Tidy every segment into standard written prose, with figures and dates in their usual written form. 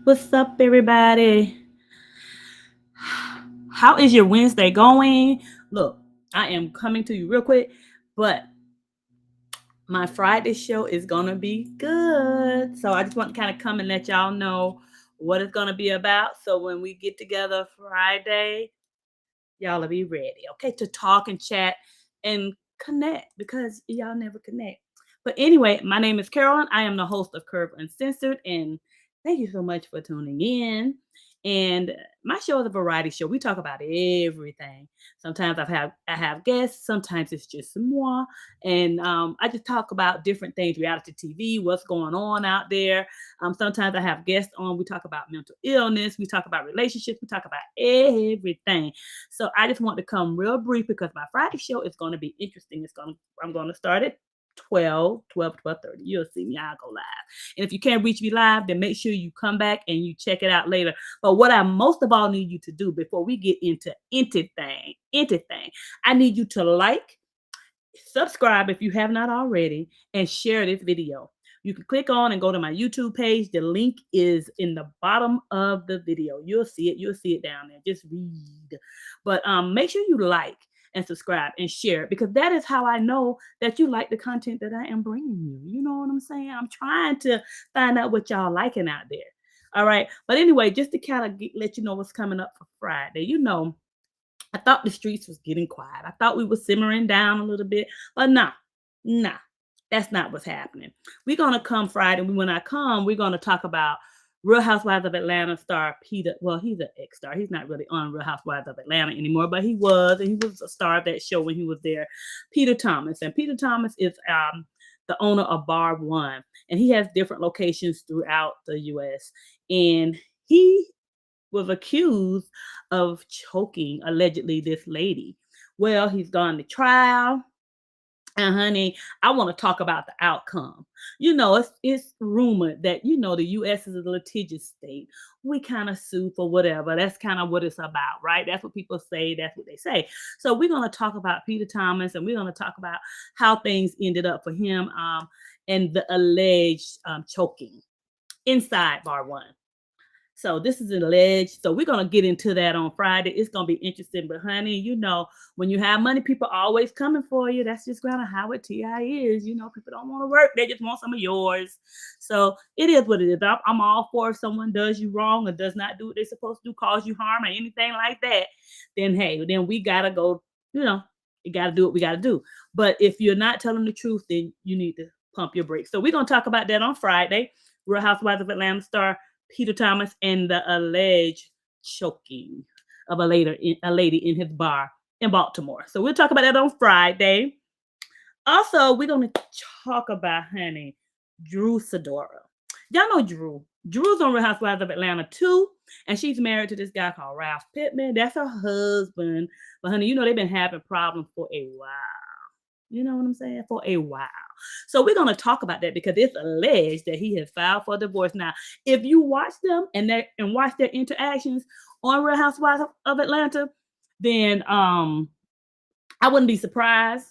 What's up, everybody? How is your Wednesday going? Look, I am coming to you real quick, but my Friday show is gonna be good. So I just want to kind of come and let y'all know what it's gonna be about. So when we get together Friday, y'all will be ready, okay, to talk and chat and connect because y'all never connect. But anyway, my name is Carolyn. I am the host of Curve Uncensored, and thank you so much for tuning in. And my show is a variety show. We talk about everything. Sometimes I have guests. Sometimes it's just moi, and I just talk about different things: reality TV, what's going on out there. Sometimes I have guests on. We talk about mental illness. We talk about relationships. We talk about everything. So I just want to come real brief because my Friday show is going to be interesting. I'm going to start at 12:30. You'll see me. I'll go live. And if you can't reach me live, then make sure you come back and you check it out later. But what I most of all need you to do before we get into anything, I need you to like, subscribe if you have not already, and share this video. You can click on and go to my YouTube page. The link is in the bottom of the video. You'll see it. You'll see it down there. Just read. But make sure you like and subscribe and share it because that is how I know that you like the content that I am bringing you. You know what I'm saying? I'm trying to find out what y'all liking out there. All right. But anyway, just to kind of let you know what's coming up for Friday. I thought the streets was getting quiet. I thought we were simmering down a little bit, but nah, that's not what's happening. We're gonna come Friday. When I come, we're gonna talk about Real Housewives of Atlanta star Peter. Well, he's an ex-star. He's not really on Real Housewives of Atlanta anymore, but he was, and he was a star of that show when he was there. Peter Thomas, and Peter Thomas is the owner of Bar One, and he has different locations throughout the U.S. And he was accused of choking allegedly this lady. Well, he's gone to trial. And honey, I want to talk about the outcome. It's rumored that the U.S. is a litigious state. We kind of sue for whatever. That's kind of what it's about, right? That's what people say. That's what they say. So we're gonna talk about Peter Thomas, and we're gonna talk about how things ended up for him, and the alleged choking inside Bar One. So this is alleged. So we're gonna get into that on Friday. It's gonna be interesting. But honey, when you have money, people are always coming for you. That's just kind of how it TI is. People don't want to work; they just want some of yours. So it is what it is. I'm all for if someone does you wrong or does not do what they're supposed to do, cause you harm or anything like that. Then hey, then we gotta go. You know, you gotta do what we gotta do. But if you're not telling the truth, then you need to pump your brakes. So we're gonna talk about that on Friday. Real Housewives of Atlanta star Peter Thomas and the alleged choking of a lady in his bar in Baltimore. So we'll talk about that on Friday. Also, we're gonna talk about honey Drew Sidora. Y'all know Drew. Drew's on Real Housewives of Atlanta too, and she's married to this guy called Ralph Pittman. That's her husband. But honey, they've been having problems for a while. You know what I'm saying? For a while. So we're gonna talk about that because it's alleged that he has filed for divorce. Now, if you watch them and watch their interactions on Real Housewives of Atlanta, then I wouldn't be surprised.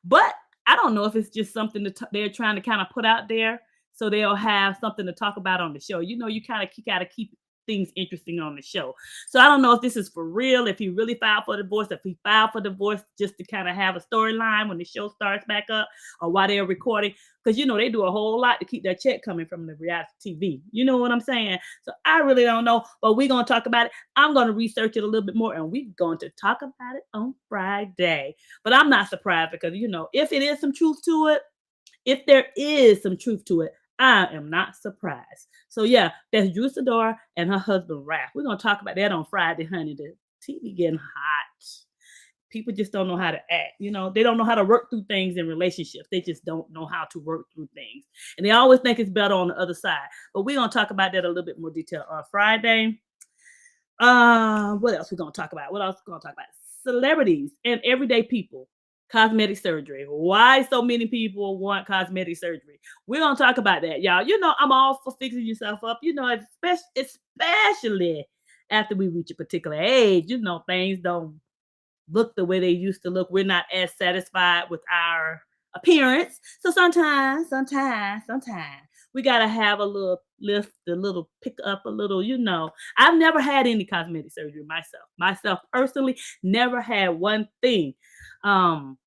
But I don't know if it's just something that they're trying to kind of put out there so they'll have something to talk about on the show. You kind of got to keep things interesting on the show. So I don't know if this is for real, if he really filed for divorce, if he filed for divorce just to kind of have a storyline when the show starts back up or while they're recording. Because, they do a whole lot to keep that check coming from the reality TV. You know what I'm saying? So I really don't know, but we're going to talk about it. I'm going to research it a little bit more and we're going to talk about it on Friday. But I'm not surprised because, if it is some truth to it, if there is some truth to it, I am not surprised. So yeah, that's Drew Sidora and her husband Raph. We're gonna talk about that on Friday, honey. The TV getting hot. People just don't know how to act. They don't know how to work through things in relationships. They just don't know how to work through things, and they always think it's better on the other side. But we're gonna talk about that a little bit more detail on Friday. What else we gonna talk about? What else we gonna talk about? Celebrities and everyday people. Cosmetic surgery. Why so many people want cosmetic surgery? We're gonna talk about that, y'all. I'm all for fixing yourself up. Especially after we reach a particular age. Things don't look the way they used to look. We're not as satisfied with our appearance. So sometimes We got to have a little lift, a little pick up, a little, I've never had any cosmetic surgery myself personally, never had one thing. um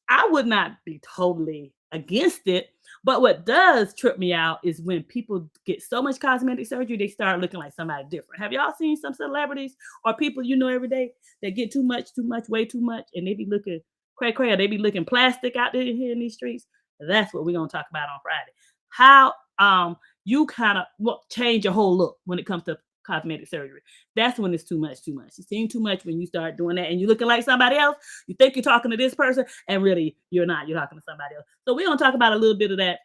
I would not be totally against it, but what does trip me out is when people get so much cosmetic surgery, they start looking like somebody different. Have y'all seen some celebrities or people you know every day that get too much, way too much, and they be looking cray cray, or they be looking plastic out there here in these streets? That's what we're gonna talk about on Friday. How you kind of change your whole look when it comes to cosmetic surgery. That's when it's too much, too much. You seem too much when you start doing that and you're looking like somebody else. You think you're talking to this person, and really you're not. You're talking to somebody else. So we're gonna talk about a little bit of that.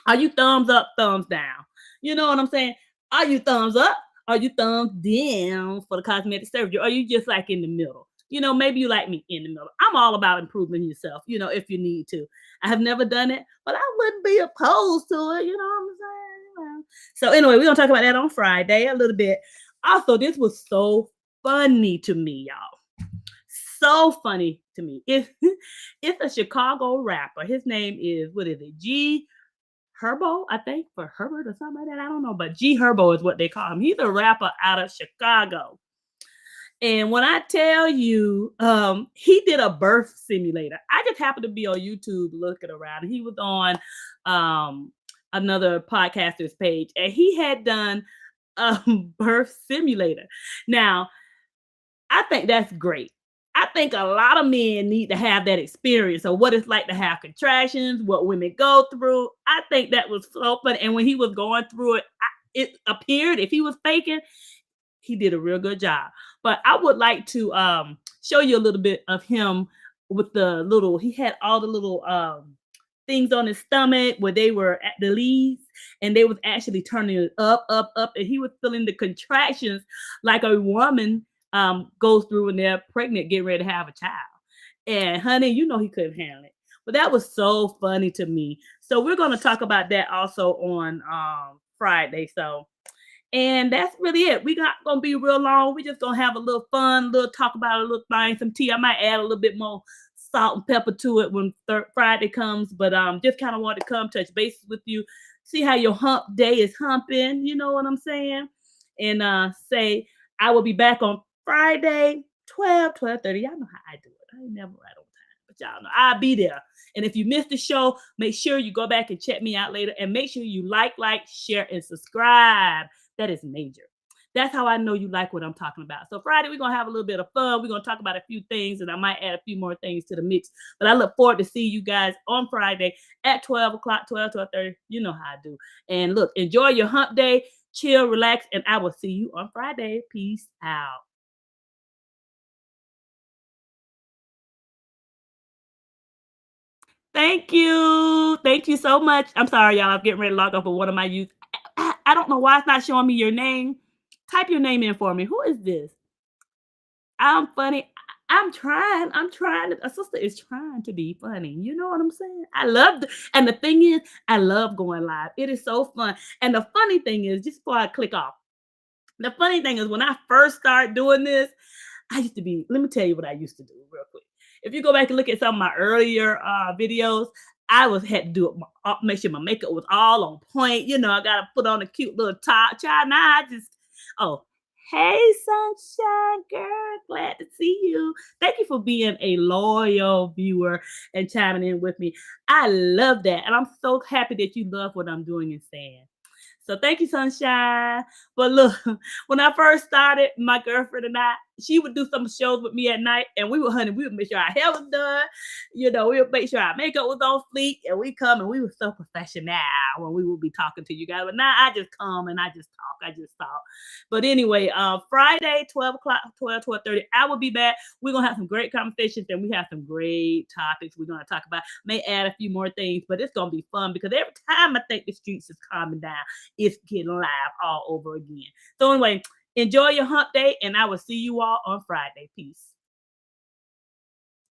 Are you thumbs up, thumbs down? You know what I'm saying? Are you thumbs up? Are you thumbs down for the cosmetic surgery? Or are you just like in the middle? Maybe you like me in the middle. I'm all about improving yourself, if you need to. I have never done it, but I wouldn't be opposed to it. You know what I'm saying? So anyway, we're gonna talk about that on Friday a little bit. Also, this was so funny to me, y'all. So funny to me. It's a Chicago rapper. His name is, what is it? G Herbo, I think, for Herbert or something like that. I don't know, but G Herbo is what they call him. He's a rapper out of Chicago. And when I tell you, he did a birth simulator. I just happened to be on YouTube looking around. He was on another podcaster's page, and he had done a birth simulator. Now, I think that's great. I think a lot of men need to have that experience of what it's like to have contractions, what women go through. I think that was so fun. And when he was going through it, it appeared, if he was faking, he did a real good job. But I would like to show you a little bit of him with he had all the little things on his stomach where they were at the leads, and they was actually turning it up, up, up, and he was feeling the contractions like a woman goes through when they're pregnant, getting ready to have a child. And honey, he couldn't handle it. But that was so funny to me. So we're going to talk about that also on Friday. And that's really it. We not gonna be real long. We just gonna have a little fun, little talk about a little thing, some tea. I might add a little bit more salt and pepper to it when Friday comes. But just kind of want to come touch bases with you, see how your hump day is humping. You know what I'm saying? And say I will be back on Friday, 12:30. Y'all know how I do it. I ain't never right on time, but y'all know I'll be there. And if you missed the show, make sure you go back and check me out later. And make sure you like, share, and subscribe. That is major. That's how I know you like what I'm talking about. So Friday, we're going to have a little bit of fun. We're going to talk about a few things, and I might add a few more things to the mix. But I look forward to see you guys on Friday at 12 o'clock, 12:30. You know how I do. And look, enjoy your hump day. Chill, relax, and I will see you on Friday. Peace out. Thank you. Thank you so much. I'm sorry, y'all. I'm getting ready to log off of one of my youth. I don't know why it's not showing me your name. Type your name in for me. Who is this? I'm funny. I'm trying. A sister is trying to be funny. You know what I'm saying? And the thing is, I love going live. It is so fun. And the funny thing is, just before I click off, the funny thing is when I first started doing this, let me tell you what I used to do real quick. If you go back and look at some of my earlier videos, had to do it, make sure my makeup was all on point. I got to put on a cute little top. Child, now hey, sunshine girl, glad to see you. Thank you for being a loyal viewer and chiming in with me. I love that. And I'm so happy that you love what I'm doing and saying. So thank you, sunshine. But look, when I first started, my girlfriend and she would do some shows with me at night, and we would make sure our hair was done. We would make sure our makeup was on fleek, and we were so professional when we would be talking to you guys. But now I just come and I just talk. But anyway, Friday, 12 o'clock, 12:30, I will be back. We're going to have some great conversations, and we have some great topics we're going to talk about. May add a few more things, but it's going to be fun because every time I think the streets is calming down, it's getting live all over again. So anyway, enjoy your hump day, and I will see you all on Friday. Peace.